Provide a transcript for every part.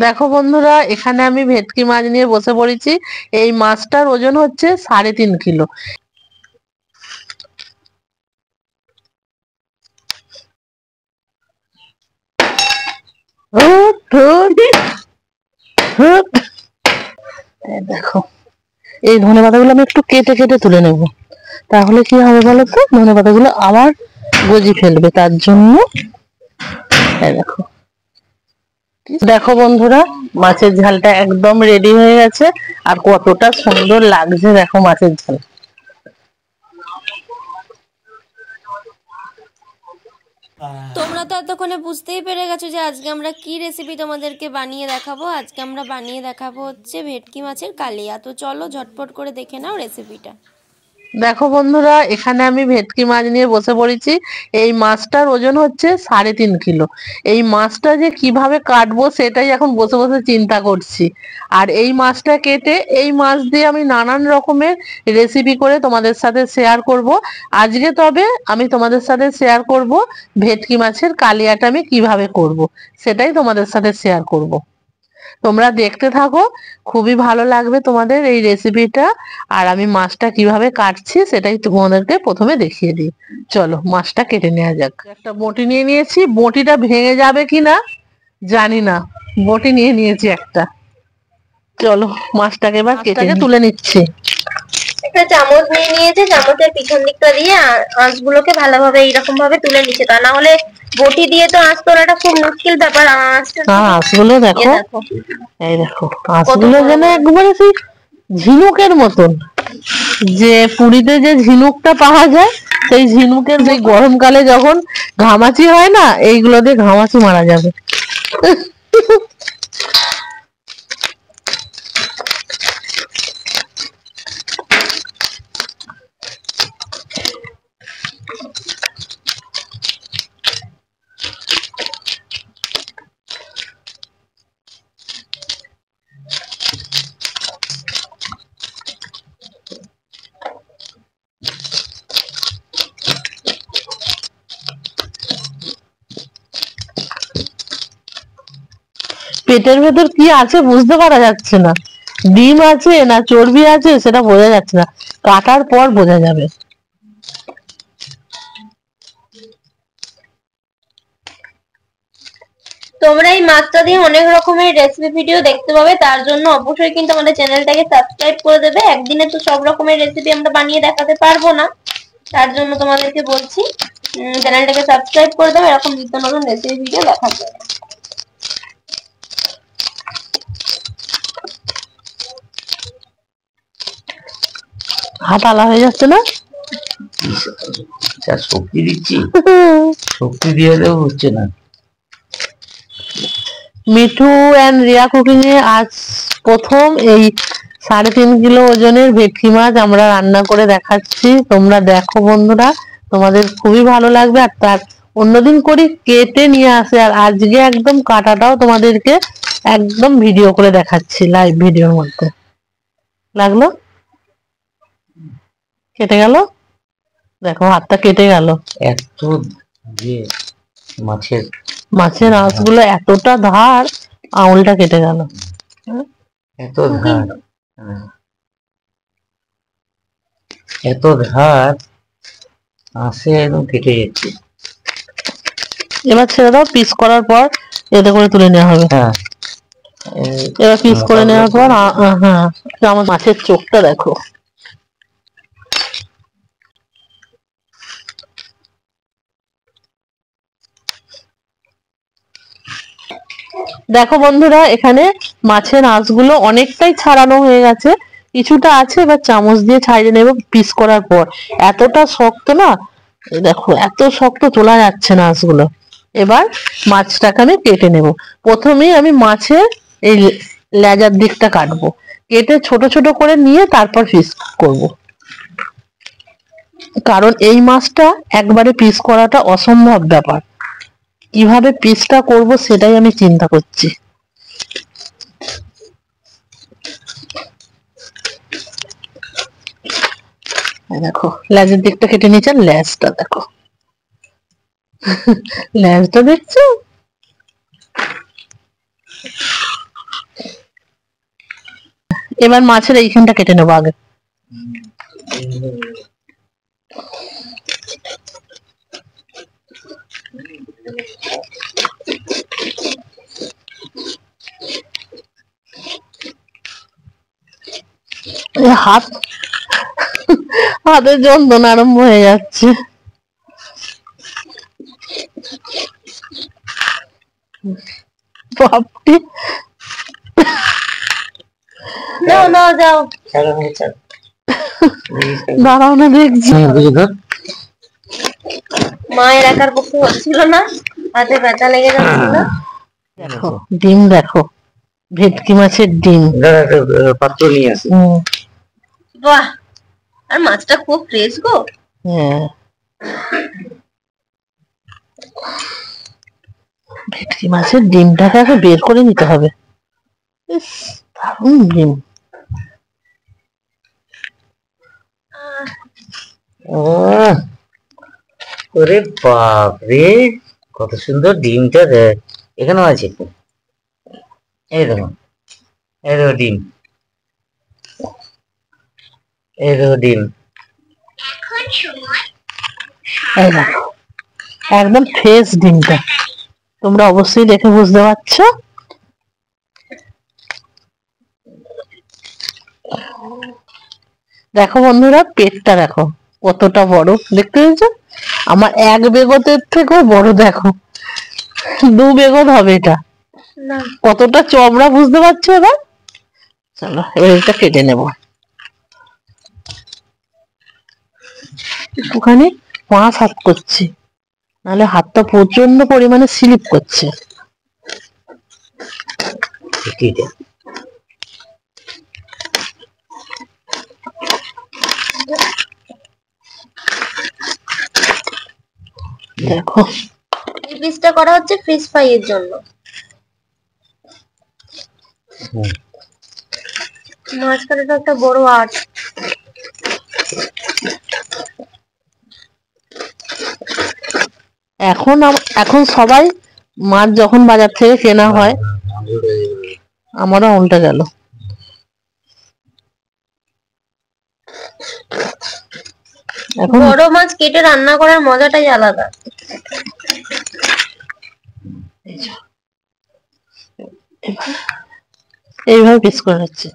দেখো বন্ধুরা, এখানে আমি ভেটকি মাছ নিয়ে বসে পড়েছি। এই মাছটার ওজন হচ্ছে 3.5 কিলো। দেখো, এই ধনে পাতাগুলো আমি একটু কেটে কেটে তুলে নেব, তাহলে কি হবে বলতো, ধনে পাতাগুলো আবার গজি ফেলবে, তার জন্য। দেখো দেখো বন্ধুরা, মাছের ঝালটা একদম রেডি হয়ে গেছে। আর কতটা সুন্দর লাগছে দেখো মাছের ঝাল। তোমরা তো এতক্ষণে বুঝতেই পেরে গেছো যে আজকে আমরা কি রেসিপি তোমাদেরকে বানিয়ে দেখাবো। আজকে আমরা বানিয়ে দেখাবো হচ্ছে ভেটকি মাছের কালিয়া। তো চলো ঝটপট করে দেখে নাও রেসিপিটা। দেখো বন্ধুরা, এখানে আমি ভেটকি মাছ নিয়ে বসে পড়েছি। এই মাছটার ওজন হচ্ছে 3.5 কিলো। এই মাছটা যে কিভাবে কাটবো সেটাই এখন বসে বসে চিন্তা করছি। আর এই মাছটা কেটে এই মাছ দিয়ে আমি নানান রকমের রেসিপি করে তোমাদের সাথে শেয়ার করব। আজকে তবে আমি তোমাদের সাথে শেয়ার করব ভেটকি মাছের কালিয়াটা আমি কিভাবে করব, সেটাই তোমাদের সাথে শেয়ার করব। তোমরা দেখতে থাকো, খুবই ভালো লাগবে তোমাদের এই রেসিপিটা। আর আমি মাছটা কিভাবে কাটছি সেটাই তোমাদেরকে প্রথমে দেখিয়ে দিই। চলো মাছটা কেটে নেওয়া যাক। একটা বটি নিয়ে নিয়েছি, বটিটা ভেঙে যাবে কিনা জানি না, বটি নিয়ে নিয়েছি একটা। চলো মাছটাকে এবার কেটে তুলে নিচ্ছি। একটা চামচ নিয়ে নিয়েছে, চামচের পিছন দিকটা দিয়ে আঁশগুলোকে ভালোভাবে এইরকম ভাবে তুলে নিচ্ছে, তা না হলে বটি দিয়ে তো আঁশ তোলাটা খুব মুশকিল ব্যাপার। আঁশগুলো দেখো, এই দেখো আঁশগুলো যেন একবারে সেই ঝিনুকের মতন, যে পুরীতে যে ঝিনুকটা পাওয়া যায়, সেই ঝিনুকের, সেই গরমকালে যখন ঘামাচি হয় না, এইগুলো দিয়ে ঘামাচি মারা যাবে। পেটের ভেতর কি আছে বুঝতে পারা যাচ্ছে না, ডিম আছে না চর্বি আছে সেটা বোঝা যাচ্ছে না, কাটার পর বোঝা যাবে। তোমরা এই মাছটা দিয়ে অনেক রকমের রেসিপি ভিডিও দেখতে পাবে, তার জন্য অবশ্যই কিন্তু আমাদের চ্যানেলটাকে সাবস্ক্রাইব করে দেবে। একদিনে তো সব রকমের রেসিপি আমরা বানিয়ে দেখাতে পারবো না, তার জন্য তোমাদেরকে বলছি চ্যানেলটাকে সাবস্ক্রাইব করে দেবে এরকম নিত্য নতুন রেসিপি ভিডিও দেখার জন্য। হাত আলা হয়ে যাচ্ছে না, শক্তি দিচ্ছি, শক্তি দিয়ে হচ্ছে না। মিঠু অ্যান্ড রিয়া কুকিং এ আজ প্রথম এই 3.5 কিলো ওজনের ভেটকি মাছ আমরা রান্না করে দেখাচ্ছি। তোমরা দেখো বন্ধুরা, তোমাদের খুবই ভালো লাগবে। আর তার অন্যদিন করি কেটে নিয়ে আসে, আর আজকে একদম কাটাটাও তোমাদেরকে একদম ভিডিও করে দেখাচ্ছি, লাইভ ভিডিওর মধ্যে। লাগলো, কেটে গেল, দেখো হাতটা কেটে গেল। এত যে মাছের আঁশগুলো এতটা ধার, আঙুলটা কেটে গেল। এত ধার, এত ধার আঁশে একদম কেটে যাচ্ছে। এবার ছেড়ে দাও, পিস করার পর এতে করে তুলে নেওয়া হবে। হ্যাঁ, এবার পিস করে নেওয়ার পর হ্যাঁ, আমার মাছের চোখটা দেখো, দেখো বন্ধুরা, এখানে মাছের আঁশগুলো অনেকটাই ছাড়ানো হয়ে গেছে, কিছুটা আছে, এবার চামচ দিয়ে ছাড়িয়ে নেব পিস করার পর। এতটা শক্ত না, দেখো এত শক্ত তোলা যাচ্ছে না আঁশগুলো। এবার মাছটাকে আমি কেটে নেব। প্রথমেই আমি মাছের এই লেজার দিকটা কাটবো, কেটে ছোট ছোট করে নিয়ে তারপর পিস করব, কারণ এই মাছটা একবারে পিস করাটা অসম্ভব ব্যাপার। কিভাবে পিসটা করব সেটাই আমি চিন্তা করছি। দেখো লেজের দিকটা কেটে নিয়েছেন, লেজটা দেখো, লেজটা দেখছো, এবার মাছের এইখানটা কেটে নেবো আগে। হাত হাতের যন্ত্রণা আরম্ভ হয়ে যাচ্ছে। বাপটি নাও নাও যাও, দাঁড়াও না দেখছি। মায়ের একার পক্ষে হচ্ছিল না, হাতে ব্যথা লেগে যাচ্ছিল। দেখো ডিম, দেখো ভেটকি মাছের ডিম। পাত্র নিয়ে আসি। বাহ, আর মাছটা খুব ফ্রেশ গো। হ্যাঁ, ভেটকি মাছের ডিমটাকে আগে বের করে নিতে হবে। ইস, দারুণ ডিম। ওরে বাপ রে, কত সুন্দর ডিমটা দেখ। এখানেও আছে একটু, এই দেখো, এই দেখো ডিম, এই দেখো ডিম। এই দেখো একদম ফ্রেশ ডিমটা, তোমরা অবশ্যই দেখে বুঝতে পারছো। দেখো বন্ধুরা, পেটটা দেখো কতটা বড়, দেখতে পেয়েছো? আমার এক বেগতের থেকেও বড়, দেখো 2 বেগত হবে এটা। না, কতটা চওড়া বুঝতে পারছো এবার? চলো এবার এটা কেটে নেব। একটুখানি পাঁচ হাত করছি, নাহলে হাতটা প্রচন্ড পরিমাণে স্লিপ করছে। দেখো এই পিসটা করা হচ্ছে ফিশ ফ্রাই এর জন্য। মাছ কাটাটা একটা বড় আর্ট। এখন সবাই মাছ যখন বাজার থেকে কেনা হয়, আমারও উল্টে গেল। এখন বড় মাছ কেটে রান্না করার মজাটাই আলাদা। এইভাবে পিস করে নিচ্ছি।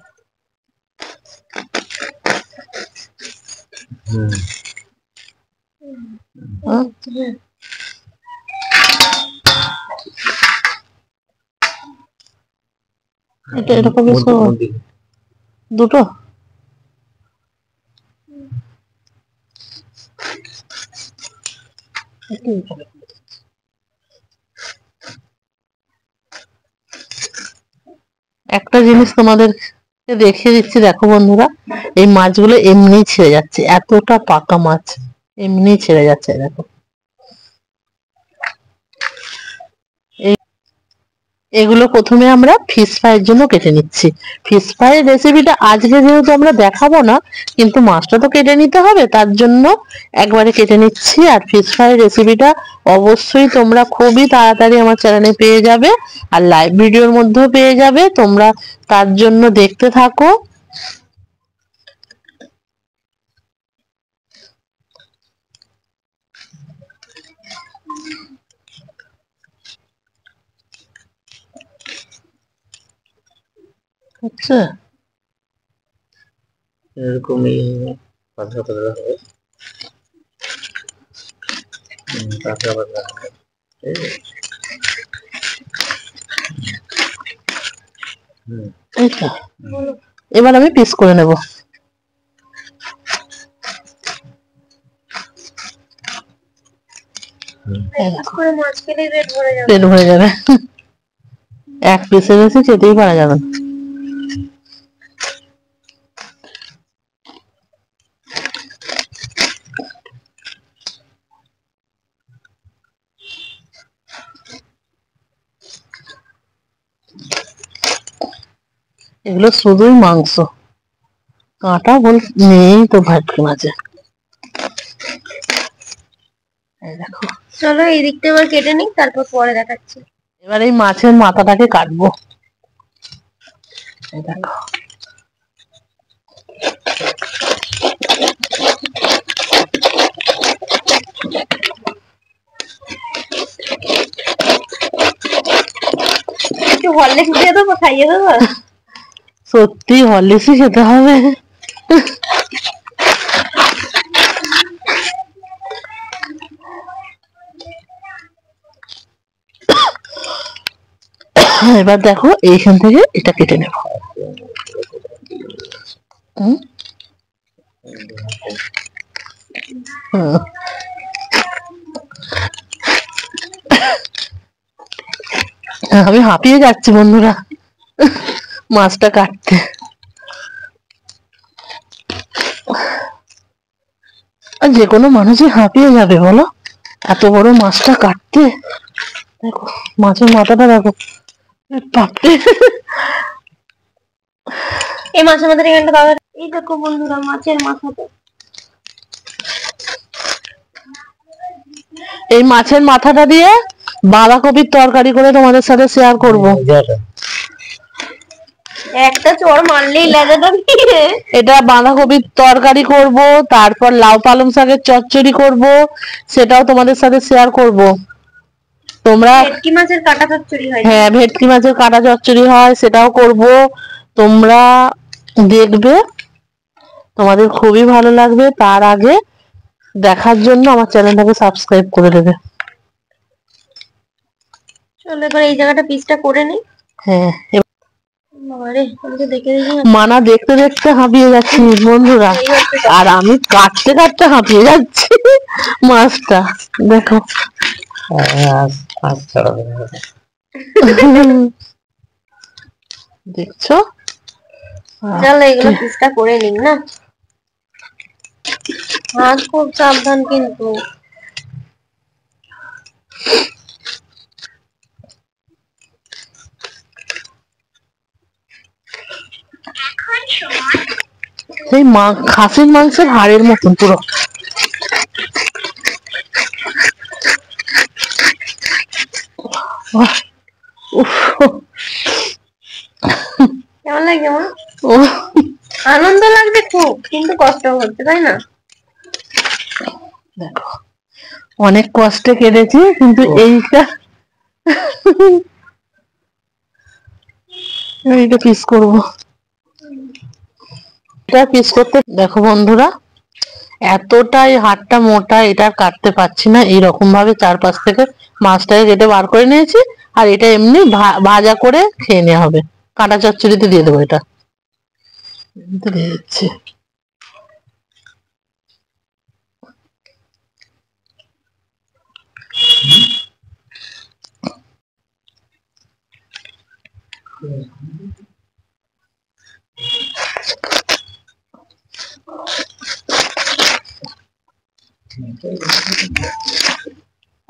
এটা এরকম পিস করবো দুটো। একটা জিনিস তোমাদেরকে দেখিয়ে দিচ্ছি, দেখো বন্ধুরা, এই মাছগুলো এমনি ছেড়ে যাচ্ছে, এতটা পাকা মাছ এমনি ছেড়ে যাচ্ছে। দেখো এগুলো প্রথমে আমরা ফিশ ফ্রাইয়ের জন্য কেটে নিচ্ছি। ফিশ ফ্রাইয়ের রেসিপিটা আজকে যেহেতু আমরা দেখাবো না, কিন্তু মাছটা তো কেটে নিতে হবে, তার জন্য একবারে কেটে নিচ্ছি। আর ফিশ ফ্রাইয়ের রেসিপিটা অবশ্যই তোমরা খুবই তাড়াতাড়ি আমার চ্যানেলে পেয়ে যাবে, আর লাইভ ভিডিওর মধ্যেও পেয়ে যাবে। তোমরা তার জন্য দেখতে থাকো। আচ্ছা, এরকমই পাতলা পাতলা হবে, পাতলা পাতলা হবে। এই তো, এবার আমি পিস করে নেব। করে মাছ খেলেই পেট ভরে যাবে। পেট ভরে যাবে, এক পিসের বেশি খেতেই পারা যাবে না। এগুলো শুধুই মাংস, কাঁটা বল নেই তো ভেটকি মাছে। এই দেখো, চলো এই দিকটা এবার কেটে নিই, তারপর পরে দেখাচ্ছি। এবার এই মাছের মাথাটাকে কাটবো। এই দেখো, একটু হরলিক্স দিয়ে দেবো, খাইয়ে দেবো। সত্যি হরলিক্সই খেতে হবে। এবার দেখো এইখান থেকে এটা কেটে নেব। আমি হাঁপিয়ে যাচ্ছি বন্ধুরা মাছটা কাটতে। আর যে কোনো মানুষই হাঁপিয়ে যাবে বলো, এত বড় মাছটা কাটতে। দেখো মাছের মাথাটা দেখো, বাপরে। এই মাছের মাথার এখানটা দাদা, এই দেখো বন্ধুরা মাছের মাথাটা। এই মাছের মাথাটা দিয়ে বাঁধাকপির তরকারি করে তোমাদের সাথে শেয়ার করব। একটা চড় মারলেই লেজাটা দিয়ে। এটা বাঁধাকপির তরকারি করব, তারপর লাউ পালং শাকের চচ্চড়ি করব, সেটাও তোমাদের সাথে শেয়ার করব। তোমরা ভেটকি মাছের কাটা চচ্চড়ি হয়। হ্যাঁ, ভেটকি মাছের কাটা চচ্চড়ি হয়, সেটাও করব। তোমরা দেখবে, তোমাদের খুবই ভালো লাগবে। তার আগে দেখার জন্য আমার চ্যানেলটাকে সাবস্ক্রাইব করে দেবে। চলো এবার এই জায়গাটা পিসটা করে নিই। হ্যাঁ, বাবারে আমি তো দেখে দেখি মানা দেখতে দেখতে হাঁপিয়ে যাচ্ছি বন্ধুরা, আর আমি কাটতে কাটতে হাঁপিয়ে যাচ্ছি মাছটা। দেখো দেখছো, চলো এগুলো পিসটা করে নিই না। হাত খুব সাবধান কিন্তু। সেই খাসির মাংসের হাড়ের মতন পুরো। কেমন লাগছে মা? আনন্দ লাগছে খুব, কিন্তু কষ্ট হচ্ছে, তাই না? দেখো অনেক কষ্টে কেটেছি, কিন্তু এইটা পিস করব। এটা পিস করতে দেখো বন্ধুরা, এতটাই হাড়টা মোটা, এটা কাটতে পারছি না। এইরকম ভাবে চারপাশ থেকে মাছটাকে কেটে বার করে নিয়েছি, আর এটা এমনি ভাজা করে খেয়ে নেওয়া হবে। কাঁটা চচ্চড়িতে দিয়ে দেবো, এটা দিয়ে দিচ্ছি।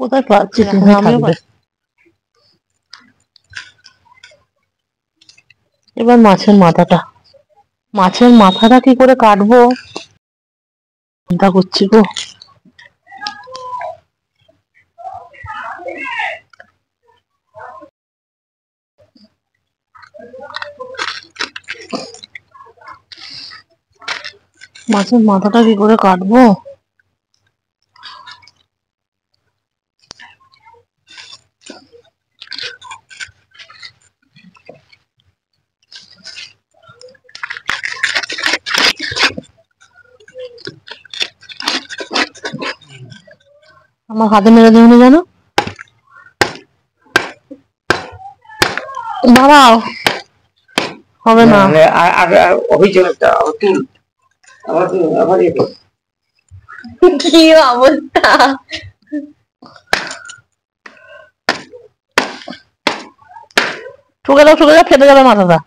কোথায় পাচ্ছি, এবার মাছের মাথাটা কি করে কাটবো চিন্তা করছি গো। মাছের মাথাটা কি করে কাটবো? আমার হাতে মেরে দিবনি জানো, দাঁড়াও, হবে না। কি অবস্থা! ঠুকে দাও, ফেটে যাবে মাথাটা।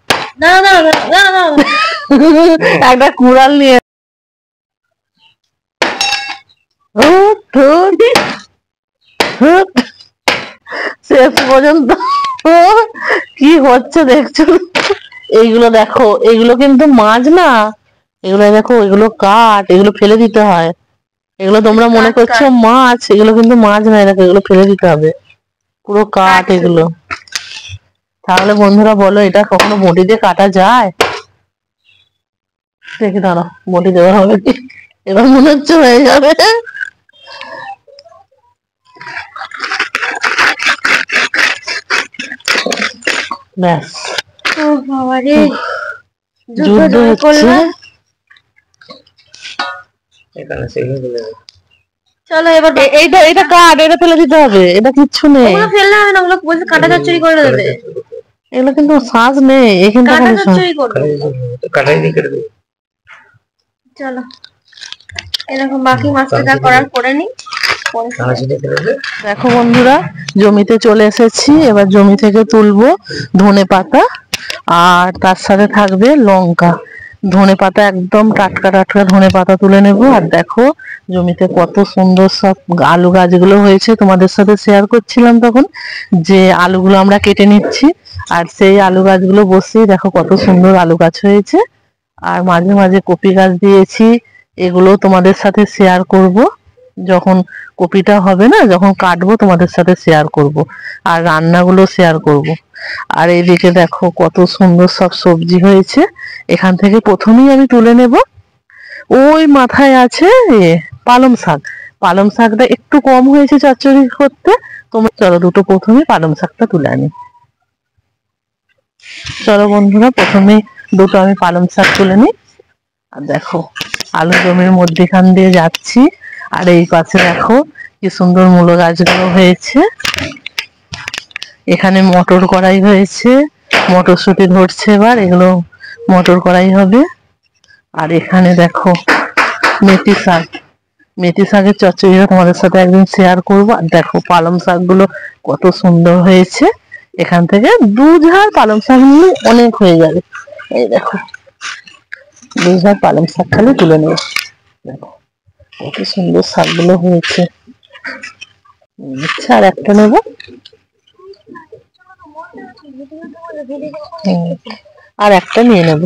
না না না না না, একটা কুড়াল নিয়ে শেষ পর্যন্ত কি হচ্ছে দেখছো। এইগুলো দেখো, এগুলো কিন্তু মাছ না, এগুলো দেখো, এগুলো কাঠ, এগুলো ফেলে দিতে হয়। এগুলো তোমরা মনে করছো মাছ, এগুলো কিন্তু মাছ না, দেখো এগুলো ফেলে দিতে হবে, পুরো কাঠ এগুলো। তাহলে বন্ধুরা বলো, এটা কখনো বটি দিয়ে কাটা যায়? দেখি দাঁড়াও, বটি দেওয়া হবে কি? এবার মনে হচ্ছে হয়ে যাবে। ব্যাস, ও বাবা রে, যুদ্ধ জয় হচ্ছে। করলাম। এখানে সেগুলো বলে দেবে। চলো এবার এটা কাঠ, এটা ফেলে দিতে হবে, এটা কিচ্ছু নেই। ওগুলো ফেললে হবে না, ওগুলো বলছে কাটা চচ্চড়ি করে দেবে। এগুলো কিন্তু শ্বাস নেই এখানটা, কাটা খালি চচ্চড়ি করবো। কাটাই দিয়ে কেটে দেবে। চলো এরকম বাকি মাছটা যা করার করে নি। কানাচিটা কেটে দেবে। দেখো বন্ধুরা, জমিতে চলে এসেছি। এবার জমি থেকে তুলবো ধনে পাতা, আর তার সাথে থাকবে লঙ্কা। ধনে পাতা একদম টাটকা টাটকা ধনে পাতা তুলে নেব। আর দেখো জমিতে কত সুন্দর সব আলু গাছগুলো হয়েছে, তোমাদের সাথে শেয়ার করছিলাম তখন যে আলুগুলো আমরা কেটে নিচ্ছি। আর সেই আলু গাছগুলো বসেই দেখো কত সুন্দর আলু গাছ হয়েছে। আর মাঝে মাঝে কপি গাছ দিয়েছি, এগুলো তোমাদের সাথে শেয়ার করব যখন কপিটা হবে না, যখন কাটবো তোমাদের সাথে শেয়ার করব। আর রান্নাগুলো শেয়ার করব। আর এইদিকে দেখো কত সুন্দর সব সবজি হয়েছে। এখান থেকে প্রথমেই আমি তুলে নেব, ওই মাথায় আছে পালং শাক। পালং শাকটা একটু কম হয়েছে চচ্চড়ি করতে, তোমরা চলো দুটো প্রথমে পালং শাকটা তুলে আনি। চলো বন্ধুরা, প্রথমে দুটো আমি পালং শাক তুলে নিই। আর দেখো আলু জমির মধ্যেখান দিয়ে যাচ্ছি। আর এই পাশে দেখো কি সুন্দর মূলো গাছগুলো হয়েছে। এখানে মটর কড়াই হয়েছে, মটরশুঁটি ধরছে, এবার এগুলো মটর কড়াই হবে। আর এখানে দেখো মেথি শাক, মেথি শাকের চচ্চড়িটা তোমাদের সাথে একদিন শেয়ার করবো। আর দেখো পালং শাকগুলো কত সুন্দর হয়েছে। এখান থেকে দু ঝাড় পালং শাক নিলে অনেক হয়ে যাবে। এই দেখো দু ঝাড় পালং শাক খালি তুলে নেব। দেখো কত সুন্দর শাকগুলো হয়েছে। আচ্ছা, আর একটা নেব। আর একটা নিয়ে নেব।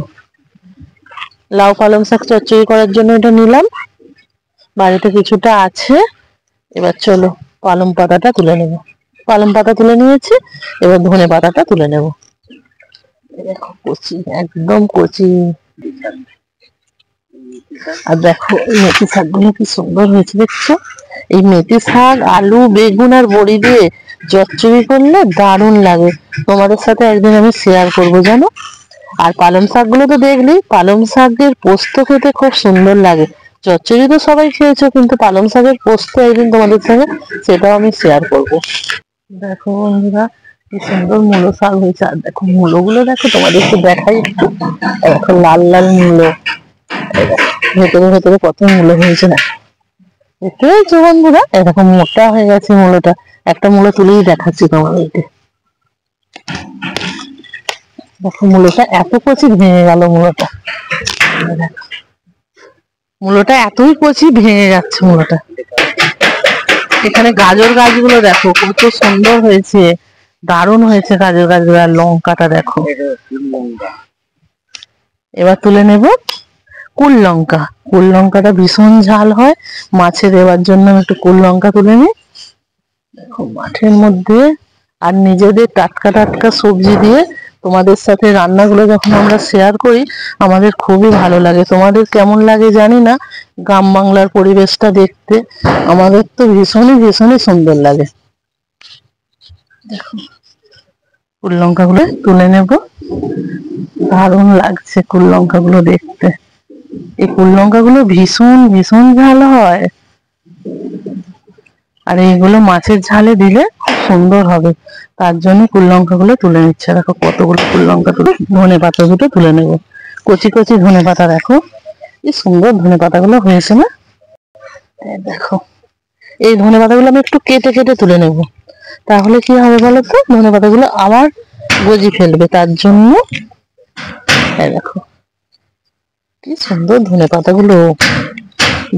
লাউ পালং শাক চচ্চড়ি করার জন্য এটা নিলাম, বাড়িতে কিছুটা আছে। এবার চলো পালং পাতাটা তুলে নেব। পালং পাতা তুলে নিয়েছি, এবার ধনে পাতাটা তুলে নেব। দেখো কচি, একদম কচি। আর দেখো এই মেথি শাকগুলো কি সুন্দর হয়েছে দেখছো। এই মেথি শাক আলু বেগুন আর বড়ি দিয়ে চচ্চড়ি করলে দারুণ লাগে। তোমাদের সাথে একদিন আমি শেয়ার করবো জানো। আর পালং শাকগুলো তো দেখলি, পালং শাকের পোস্ত খেতে খুব সুন্দর লাগে। চচ্চড়ি তো সবাই খেয়েছো, কিন্তু পালং শাকের পোস্ত একদিন তোমাদের সঙ্গে সেটাও আমি শেয়ার করব। দেখো বন্ধুরা কি সুন্দর মূলো শাক হয়েছে। আর দেখো মূলোগুলো দেখো, তোমাদেরকে দেখাই একটু। দেখো লাল লাল মূলো, ভেতরে ভেতরে কত মূলো হয়েছে না, দেখতে পেয়েছো বন্ধুরা। এরকম মোটা হয়ে গেছে মূলোটা। একটা মূলো তুলেই দেখাচ্ছি তোমাদেরকে। দেখো মূলোটা এত কচি, ভেঙে গেল মূলোটা। মূলোটা এতই কচি ভেঙে যাচ্ছে মূলোটা। এখানে গাজর গাছগুলো দেখো কত সুন্দর হয়েছে, দারুণ হয়েছে গাজর গাছগুলো। আর লঙ্কাটা দেখো। এবার তুলে নেব কুল লঙ্কা। কুল লঙ্কাটা ভীষণ ঝাল হয়, মাছে দেওয়ার জন্য আমি একটু কুল লঙ্কা তুলে নিই। দেখো মাঠের মধ্যে আর নিজেদের টাটকা টাটকা সবজি দিয়ে তোমাদের সাথে রান্নাগুলো যখন আমরা শেয়ার করি, আমাদের খুবই ভালো লাগে। তোমাদের কেমন লাগে জানি না, গ্রাম বাংলার পরিবেশটা দেখতে আমাদের তো ভীষণই ভীষণই সুন্দর লাগে। দেখো কুল লঙ্কাগুলো তুলে নেব, দারুণ লাগছে কুল লঙ্কাগুলো দেখতে। এই কুল লঙ্কাগুলো ভীষণ ভীষণ ঝাল হয়, আর এইগুলো মাছের ঝালে দিলে খুব সুন্দর হবে। তার জন্য কুল লঙ্কা গুলো তুলে নিচ্ছে। দেখো কতগুলো কুল লঙ্কা তুলে, ধনে পাতা দুটো তুলে নেব। কচি কচি ধনে পাতা দেখো কি সুন্দর ধনে পাতাগুলো হয়েছে না। দেখো এই ধনে পাতাগুলো আমি একটু কেটে কেটে তুলে নেব, তাহলে কি হবে বলো তো, ধনে পাতাগুলো আবার গজি ফেলবে। তার জন্য দেখো কি সুন্দর ধনে পাতাগুলো,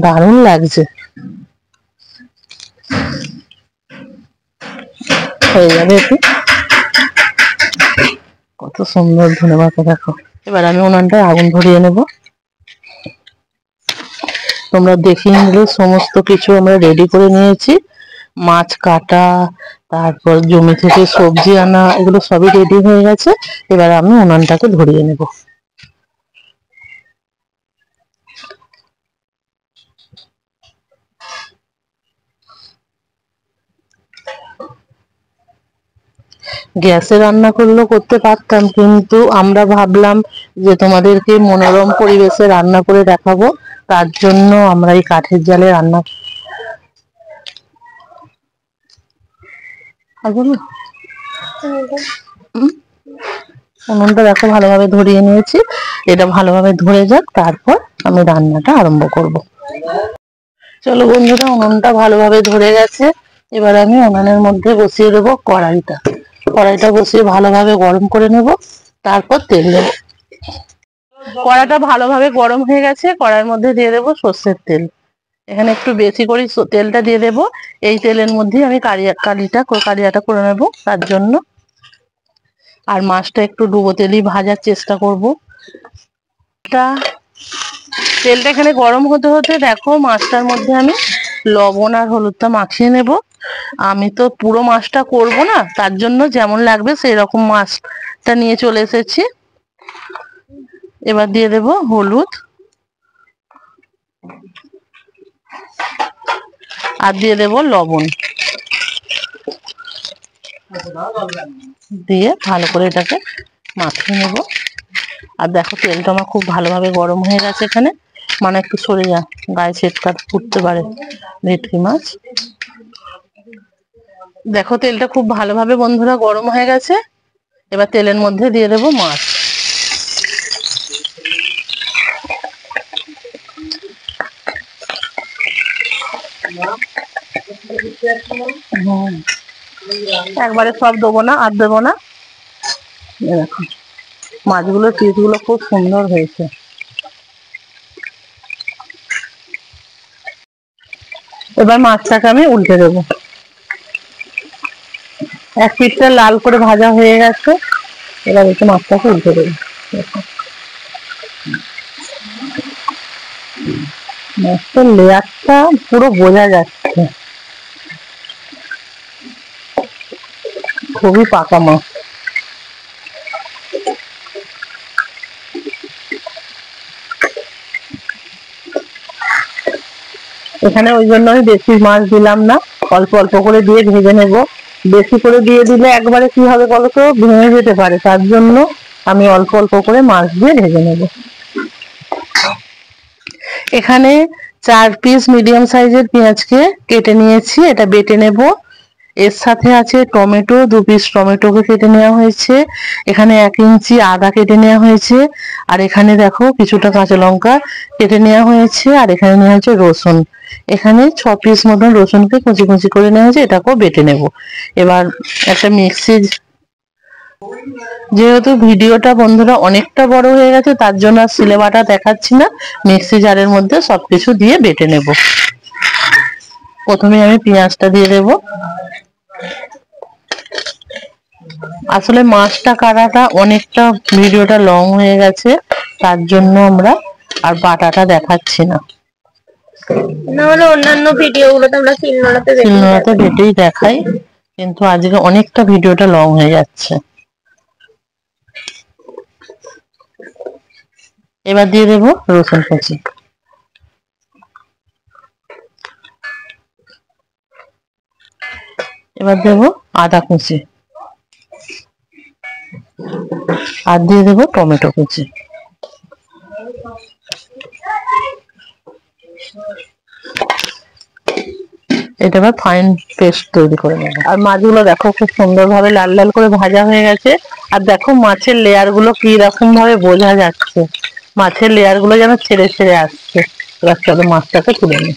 দারুণ লাগছে। হয়ে যাবে একটু, কত সুন্দর ধনে পাতা দেখো। এবার আমি উনানটায় আগুন ধরিয়ে নেব। তোমরা দেখিয়ে নিলে সমস্ত কিছু আমরা রেডি করে নিয়েছি। মাছ কাটা, তারপর জমি থেকে সবজি আনা, এগুলো সবই রেডি হয়ে গেছে। এবার আমি উনানটাকে ধরিয়ে নেব। গ্যাসে রান্না করলেও করতে পারতাম, কিন্তু আমরা ভাবলাম যে তোমাদেরকে মনোরম পরিবেশে রান্না করে দেখাবো, তার জন্য আমরা এই কাঠের জালে রান্না। উনুনটা দেখো ভালোভাবে ধরিয়ে নিয়েছি, এটা ভালোভাবে ধরে যাক, তারপর আমি রান্নাটা আরম্ভ করব। চলো বন্ধুরা, উনুনটা ভালোভাবে ধরে গেছে। এবার আমি উনুনের মধ্যে বসিয়ে দেবো কড়াইটা। কড়াইটা বসিয়ে ভালোভাবে গরম করে নেব, তারপর তেল দেবো। কড়াইটা ভালোভাবে গরম হয়ে গেছে, কড়াইয়ের মধ্যে দিয়ে দেবো সর্ষের তেল। এখানে একটু বেশি করে তেলটা দিয়ে দেবো। এই তেলের মধ্যেই আমি কালিয়াটা করে নেব তার জন্য। আর মাছটা একটু ডুবো তেলেই ভাজার চেষ্টা করব। তেলটা এখানে গরম হতে হতে দেখো মাছটার মধ্যে আমি লবণ আর হলুদটা মাখিয়ে নেব। আমি তো পুরো মাছটা করব না, তার জন্য যেমন লাগবে সেই রকম মাছটা নিয়ে চলে এসেছি। এবার দিয়ে দেব হলুদ আর দিয়ে দেব লবণ, দিয়ে ভালো করে এটাকে মাখিয়ে নেব। আর দেখো তেলটা আমার খুব ভালোভাবে গরম হয়ে গেছে। এখানে মানে একটু সরে যা, গায়ে ছেটকাট ফুটতে পারে ভেটকি মাছ। দেখো তেলটা খুব ভালোভাবে বন্ধুরা গরম হয়ে গেছে। এবার তেলের মধ্যে দিয়ে দেব মাছ। একবারে সব দেবো না, আর দেবো না। দেখো মাছগুলোর পিসগুলো খুব সুন্দর হয়েছে। এবার মাছটাকে আমি উল্টে দেবো। এক পিঠটা লাল করে ভাজা হয়ে গেছে, এবার একটু মাছটাকে উল্টে দেবো। মাছটার লেয়ারটা পুরো বোঝা যাচ্ছে, খুবই পাকা মাছ। এখানে ওই জন্য আমি বেশি মাছ দিলাম না, অল্প অল্প করে দিয়ে ভেজে নেব। বেশি করে দিয়ে দিলে একবারে কি হবে বলো তো, ভেঙে যেতে পারে, তার জন্য আমি অল্প অল্প করে মাছ দিয়ে ভেজে নেব। এখানে 4 পিস মিডিয়াম সাইজের পেঁয়াজকে কেটে নিয়েছি, এটা বেটে নেব। এর সাথে আছে টমেটো, 2 পিস টমেটোকে কেটে নেওয়া হয়েছে। এখানে 1 ইঞ্চি আদা কেটে নেওয়া হয়েছে। আর এখানে দেখো কিছুটা কাঁচা লঙ্কা কেটে নেওয়া হয়েছে। আর এখানে নেওয়া হয়েছে রসুন। এখানে 6 পিস মতন রসুনকে কুচি কুচি করে নেওয়া হয়েছে, এটাকেও বেটে নেব। এবার একটা মিক্সি, যেহেতু ভিডিওটা বন্ধুরা অনেকটা বড় হয়ে গেছে, তার জন্য আর সিলে বাটা দেখাচ্ছি না, মিক্সি জারের মধ্যে সবকিছু দিয়ে বেটে নেব। প্রথমে আমি পেঁয়াজটা দিয়ে দেব। আসলে মাছটা কাটাটা অনেকটা ভিডিওটা লং হয়ে গেছে, তার জন্য আমরা আর বাটাটা দেখাচ্ছি না, নাহলে অন্যান্য ভিডিওগুলোতে আমরা শিলনোড়াতে বেটেই দেখাই, কিন্তু আজকে অনেকটা ভিডিওটা লং হয়ে যাচ্ছে। এবার দিয়ে দেব রসুন কুচি। এবার দেব আদা কুচি, আর দিয়ে দেব টমেটো কুচি। এটা আবার ফাইন পেস্ট তৈরি করে নেব। আর মাছগুলো দেখো খুব সুন্দরভাবে লাল লাল করে ভাজা হয়ে গেছে। আর দেখো মাছের লেয়ার গুলো কি রকম ভাবে বোঝা যাচ্ছে, মাছের লেয়ার গুলো যেন ছেড়ে ছেড়ে আসছে। এবার চলো মাছটাকে তুলে নিই।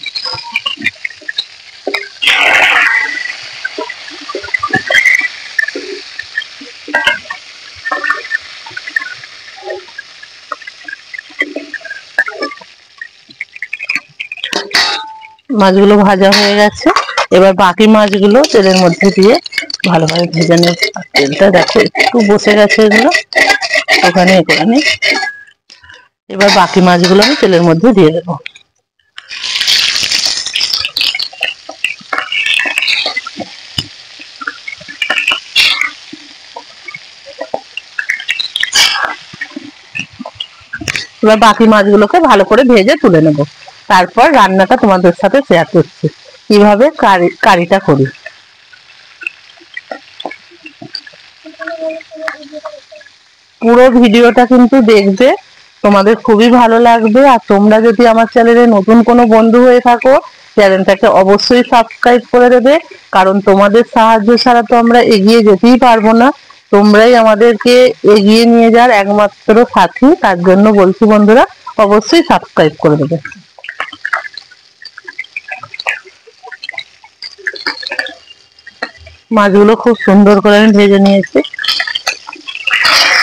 মাছগুলো ভাজা হয়ে গেছে, এবার বাকি মাছগুলো তেলের মধ্যে দিয়ে ভালোভাবে ভেজে নেব। তেলটা দেখো একটু বসে গেছে, এগুলো ওখানে এখানে। এবার বাকি মাছগুলো আমি তেলের মধ্যে দিয়ে দেবো। এবার বাকি মাছগুলোকে ভালো করে ভেজে তুলে নেব। তারপর রান্নাটা তোমাদের সাথে শেয়ার করছি, কিভাবে কারিটা করি। পুরো ভিডিওটা কিন্তু দেখবে, তোমাদের খুবই ভালো লাগবে। আর তোমরা যদি আমার চ্যানেলে নতুন কোনো বন্ধু হয়ে থাকো, চ্যানেলটাকে অবশ্যই সাবস্ক্রাইব করে দেবে, কারণ তোমাদের সাহায্য ছাড়া তো আমরা এগিয়ে যেতেই পারবো না। তোমরাই আমাদেরকে এগিয়ে নিয়ে যাওয়ার একমাত্র সাথী, তার জন্য বলছি বন্ধুরা অবশ্যই সাবস্ক্রাইব করে দেবে। মাছগুলো খুব সুন্দর করে আমি ভেজে নিয়েছি।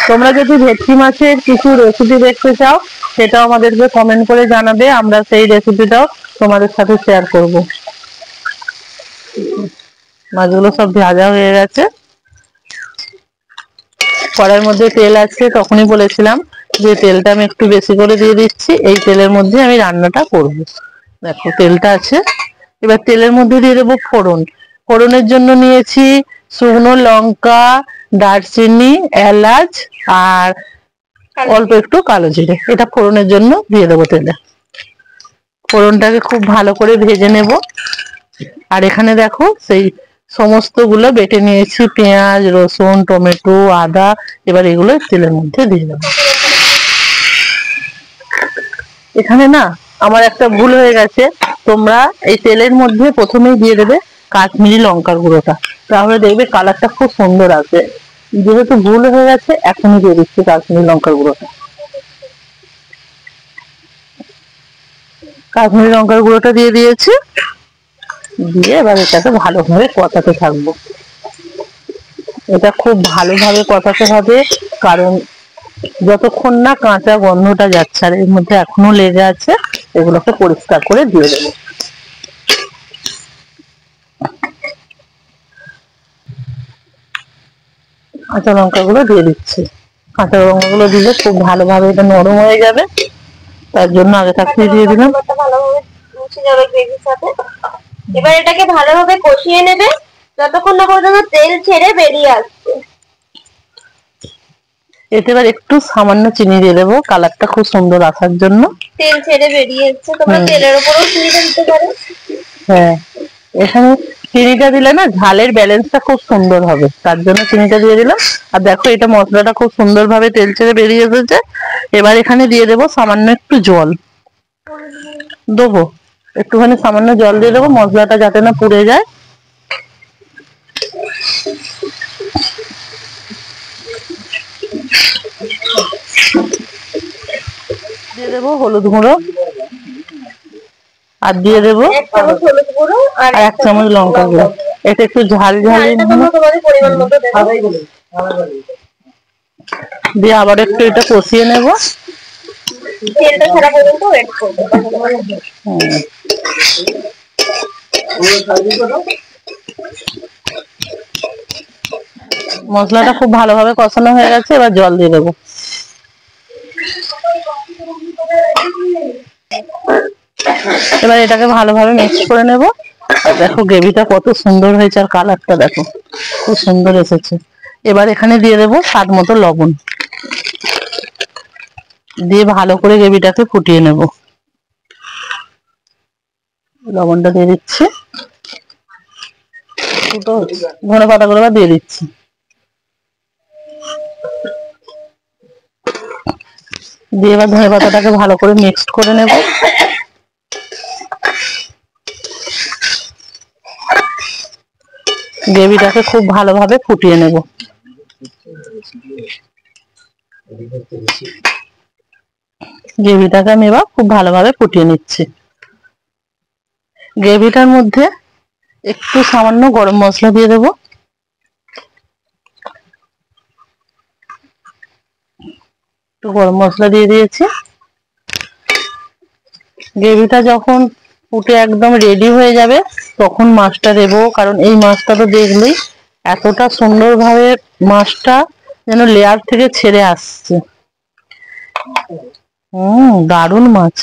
তোমরা যদি ভেটকি মাছের কিছু রেসিপি দেখতে চাও, সেটাও আমাদেরকে কমেন্ট করে জানাবে, আমরা সেই রেসিপিটাও তোমাদের সাথে শেয়ার করব। মাছগুলো সব ভাজা হয়ে গেছে, কড়াইয়ের মধ্যে তেল আছে, তখনই বলেছিলাম যে তেলটা আমি একটু বেশি করে দিয়ে দিচ্ছি, এই তেলের মধ্যে আমি রান্নাটা করব। দেখো তেলটা আছে, এবার তেলের মধ্যে দিয়ে দেবো ফোড়ন। ফোড়নের জন্য নিয়েছি শুকনো লঙ্কা, দারচিনি, এলাচ আর অল্প একটু কালো জিরে, এটা ফোড়নের জন্য দিয়ে দেবো তেলে। ফোড়নটাকে খুব ভালো করে ভেজে নেব। আর এখানে দেখো সেই সমস্ত গুলো বেটে নিয়েছি, পেঁয়াজ, রসুন, টমেটো, আদা, এবার এগুলো তেলের মধ্যে দিয়ে দেবো। এখানে না আমার একটা ভুল হয়ে গেছে, তোমরা এই তেলের মধ্যে প্রথমেই দিয়ে দেবে কাশ্মীরি লঙ্কার গুঁড়োটা, তাহলে দেখবে কালারটা খুব সুন্দর আসে। যেহেতু ভুল হয়ে গেছে, এখনই দিয়ে দিচ্ছি কাশ্মীরি লঙ্কার গুঁড়োটা। কাশ্মীরি লঙ্কার গুঁড়োটা দিয়ে দিয়েছি, দিয়ে এবার এটাকে ভালোভাবে কষাতে থাকবো। এটা খুব ভালোভাবে কষাতে হবে, কারণ যতক্ষণ না কাঁচা গন্ধটা যাচ্ছে, আর এর মধ্যে এখনো লেগে আছে, এগুলোকে পরিষ্কার করে দিয়ে দেবো। কাঁচা লঙ্কাগুলো দিয়ে দিচ্ছি। কাঁচা লঙ্কাগুলো দিলে খুব ভালোভাবে এটা নরম হয়ে যাবে, তার জন্য আগে থাকতে দিয়ে দিলাম। ভালোভাবে মিশে যাবে গ্রেভির সাথে। এবার এটাকে ভালোভাবে কষিয়ে নেবে যতক্ষণ না পর্যন্ত তেল ছেড়ে বেরিয়ে আসছে। এতে এবার একটু সামান্য চিনি দিয়ে দেবো, কালারটা খুব সুন্দর আসার জন্য। তেল ছেড়ে বেরিয়ে এসছে, তোমরা তেলের উপরেও চিনিটা দিতে পারো। হ্যাঁ, এখানে চিনিটা দিলে না ঝালের ব্যালেন্সটা খুব সুন্দর হবে, তার জন্য চিনিটা দিয়ে দিলাম। আর দেখো এটা মশলাটা খুব সুন্দরভাবে তেল ছেড়ে বেরিয়ে এসেছে। এবার এখানে দিয়ে দেবো সামান্য একটু জল দেবো, একটুখানি সামান্য জল দিয়ে দেবো, মশলাটা যাতে না পুড়ে যায়। দিয়ে দেবো হলুদ গুঁড়ো, আর দিয়ে দেবো 1 চামচ হলুদ গুঁড়ো আর 1 চামচ লঙ্কা গুঁড়ো। এটা একটু ঝাল ঝাল তোমাদের পরিমাণ মতো দেবে। দিয়ে আবার একটু এটা কষিয়ে নেব। তেলটা ছাড়া পর্যন্ত ওয়েট করবে। মশলাটা খুব ভালোভাবে কষানো হয়ে গেছে, এবার জল দিয়ে দেবো। এবার এটাকে ভালোভাবে মিক্স করে নেব। আর দেখো গ্রেভিটা কত সুন্দর হয়েছে, আর কালারটা দেখো খুব সুন্দর এসেছে। এবার এখানে দিয়ে দেবো স্বাদ মতো লবণ, দিয়ে ভালো করে গ্রেভিটাকে ফুটিয়ে নেব। লবণটা দিয়ে দিচ্ছি, ধনে পাতাগুলো দিয়ে দিচ্ছি। দিয়ে এবার ধনে পাতাটাকে ভালো করে মিক্সড করে নেব। গ্রেভিটাকে খুব ভালোভাবে ফুটিয়ে নেব। গ্রেভিটাকে আমি এবার খুব ভালোভাবে ফুটিয়ে নিচ্ছি। গ্রেভিটার মধ্যে একটু সামান্য গরম মশলা দিয়ে দেবো, একটু গরম মশলা দিয়ে দিয়েছি। গ্রেভিটা যখন ফুটে একদম রেডি হয়ে যাবে, তখন মাছটা দেবো, কারণ এই মাছটা তো দেখলেই এতটা সুন্দরভাবে মাছটা যেন লেয়ার থেকে ছেড়ে আসছে। দারুণ মাছ।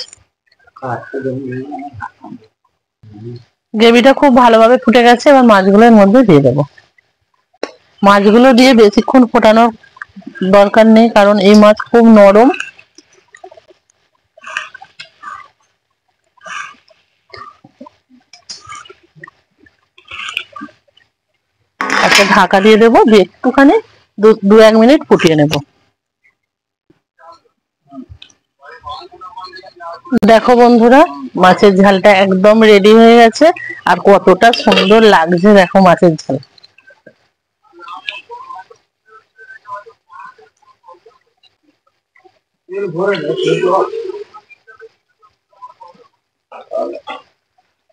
গ্রেভিটা খুব ভালোভাবে ফুটে গেছে, এবার মাছগুলো এর মধ্যে দিয়ে দেবো। মাছগুলো দিয়ে বেশিক্ষণ ফোটানোর দরকার নেই, কারণ এই মাছ খুব নরম। একটা ঢাকা দিয়ে দেবো, দিয়ে একটুখানি দু এক মিনিট ফুটিয়ে নেব। দেখো বন্ধুরা, মাছের ঝালটা একদম রেডি হয়ে গেছে, আর কতটা সুন্দর লাগছে দেখো মাছের ঝাল।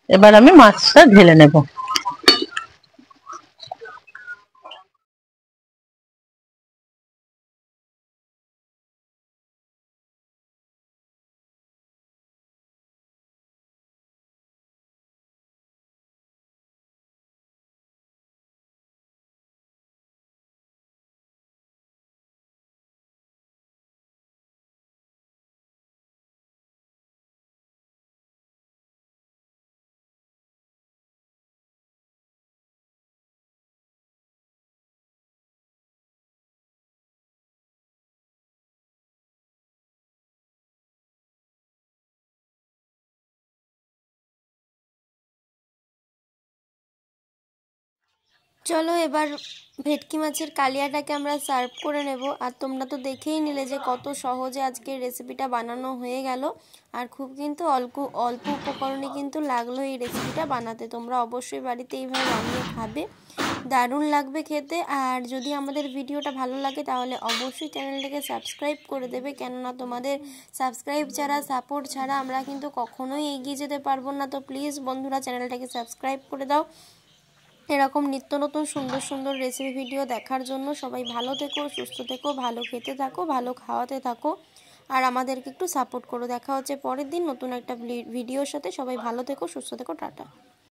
এবার আমি মাছটা ঢেলে নেব। চলো এবার ভেটকি মাছের কালিয়াটাকে আমরা সার্ভ করে নেব। আর তোমরা তো দেখেই নিলে যে কত সহজে আজকের রেসিপিটা বানানো হয়ে গেল, আর খুব কিন্তু অল্প অল্প উপকরণে কিন্তু লাগলো এই রেসিপিটা বানাতে। তোমরা অবশ্যই বাড়িতে এইভাবে বানিয়ে খাবে, দারুণ লাগবে খেতে। আর যদি আমাদের ভিডিওটা ভালো লাগে তাহলে অবশ্যই চ্যানেলটাকে সাবস্ক্রাইব করে দেবে, কেননা তোমাদের সাবস্ক্রাইব ছাড়া, সাপোর্ট ছাড়া আমরা কিন্তু কখনোই এগিয়ে যেতে পারবো না। তো প্লিজ বন্ধুরা, চ্যানেলটাকে সাবস্ক্রাইব করে দাও। এরকম নিত্য নতুন সুন্দর সুন্দর রেসিপি ভিডিও দেখার জন্য সবাই ভালো থেকো, সুস্থ থেকো, ভালো খেতে থাকো, ভালো খাওয়াতে থাকো, আর আমাদেরকে একটু সাপোর্ট করো। দেখা হচ্ছে পরের দিন নতুন একটা ভিডিওর সাথে। সবাই ভালো থেকো, সুস্থ থেকো, টাটা।